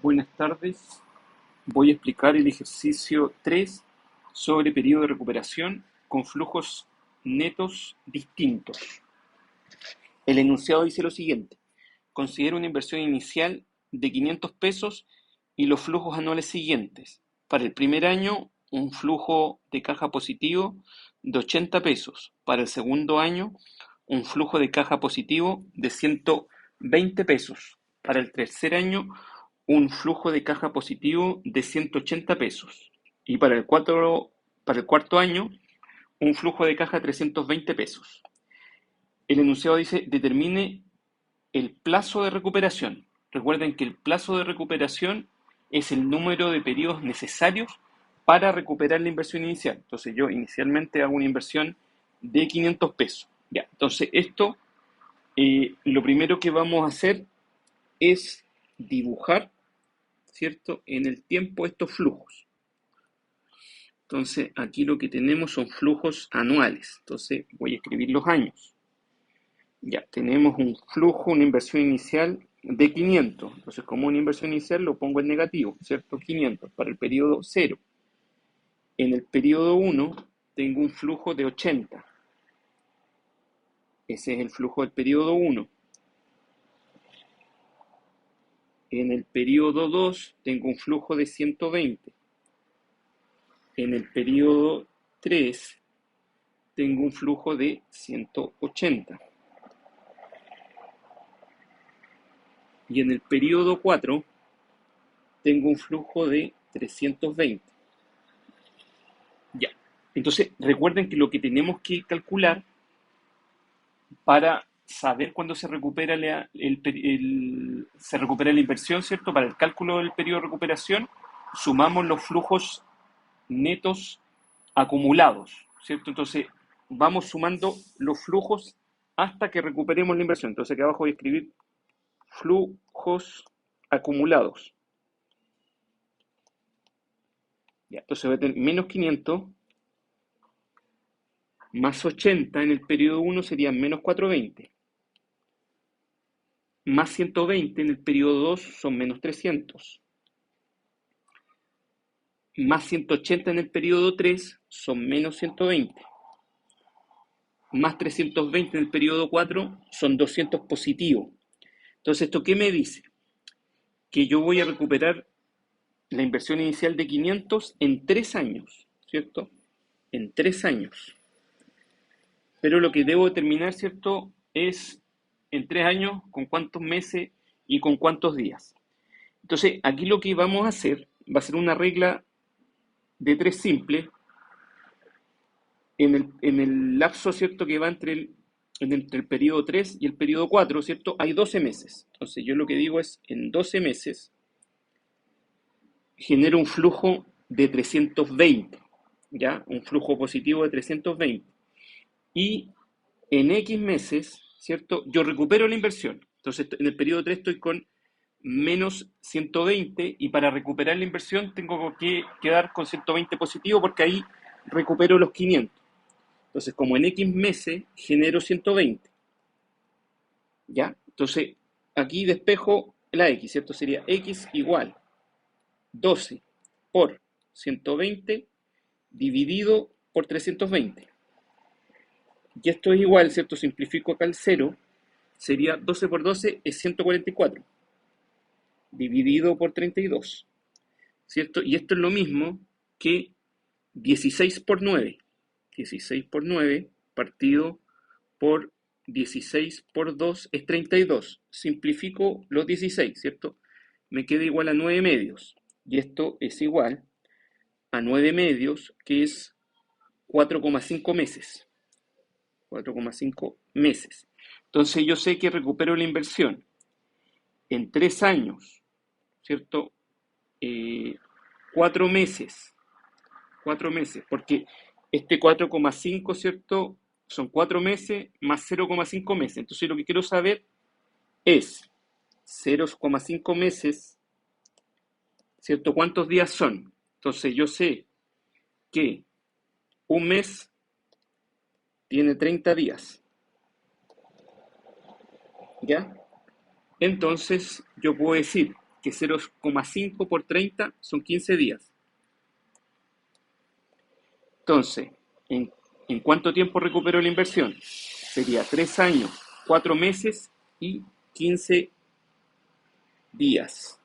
Buenas tardes. Voy a explicar el ejercicio 3 sobre periodo de recuperación con flujos netos distintos. El enunciado dice lo siguiente: considera una inversión inicial de 500 pesos y los flujos anuales siguientes. Para el primer año, un flujo de caja positivo de 80 pesos. Para el segundo año, un flujo de caja positivo de 120 pesos. Para el tercer año, un flujo de caja positivo de 180 pesos. Y para el cuarto año, un flujo de caja de 320 pesos. El enunciado dice: determine el plazo de recuperación. Recuerden que el plazo de recuperación es el número de periodos necesarios para recuperar la inversión inicial. Entonces yo inicialmente hago una inversión de 500 pesos. Ya, entonces esto, lo primero que vamos a hacer es dibujar, ¿cierto?, en el tiempo estos flujos. Entonces aquí lo que tenemos son flujos anuales. Entonces voy a escribir los años. Ya, tenemos un flujo, una inversión inicial de 500. Entonces, como una inversión inicial lo pongo en negativo, ¿cierto? 500 para el periodo 0. En el periodo 1 tengo un flujo de 80. Ese es el flujo del periodo 1. En el periodo 2 tengo un flujo de 120. En el periodo 3 tengo un flujo de 180. Y en el periodo 4 tengo un flujo de 320. Ya. Entonces, recuerden que lo que tenemos que calcular para saber cuándo se recupera se recupera la inversión, ¿cierto? Para el cálculo del periodo de recuperación, sumamos los flujos netos acumulados, ¿cierto? Entonces, vamos sumando los flujos hasta que recuperemos la inversión. Entonces, aquí abajo voy a escribir flujos acumulados. Ya, entonces voy a tener menos 500 más 80 en el periodo 1 serían menos 420. Más 120 en el periodo 2 son menos 300. Más 180 en el periodo 3 son menos 120. Más 320 en el periodo 4 son 200 positivos. Entonces, ¿esto qué me dice? Que yo voy a recuperar la inversión inicial de 500 en 3 años, ¿cierto? En 3 años. Pero lo que debo determinar, ¿cierto?, es en 3 años con cuántos meses y con cuántos días. Entonces, aquí lo que vamos a hacer va a ser una regla de 3 simple en el lapso, ¿cierto?, que va entre el periodo 3 y el periodo 4, ¿cierto?, hay 12 meses. Entonces, yo lo que digo es, en 12 meses genero un flujo de 320, ¿ya? Un flujo positivo de 320. Y en X meses, ¿cierto?, yo recupero la inversión. Entonces, en el periodo 3 estoy con menos 120 y para recuperar la inversión tengo que quedar con 120 positivo porque ahí recupero los 500. Entonces, como en X meses genero 120, ¿ya? Entonces, aquí despejo la X, ¿cierto? Sería X igual 12 por 120 dividido por 320. Y esto es igual, ¿cierto? Simplifico acá el 0, sería 12 por 12 es 144, dividido por 32, ¿cierto? Y esto es lo mismo que 16 por 9. 16 por 9 partido por 16 por 2 es 32. Simplifico los 16, ¿cierto? Me queda igual a 9 medios. Y esto es igual a 9 medios, que es 4,5 meses. 4,5 meses. Entonces yo sé que recupero la inversión en 3 años, ¿cierto? 4 meses. 4 meses, porque este 4,5, ¿cierto? Son 4 meses más 0,5 meses. Entonces lo que quiero saber es 0,5 meses, ¿cierto? ¿Cuántos días son? Entonces yo sé que un mes tiene 30 días, ¿ya? Entonces yo puedo decir que 0,5 por 30 son 15 días. Entonces, ¿en cuánto tiempo recuperó la inversión? Sería 3 años, 4 meses y 15 días.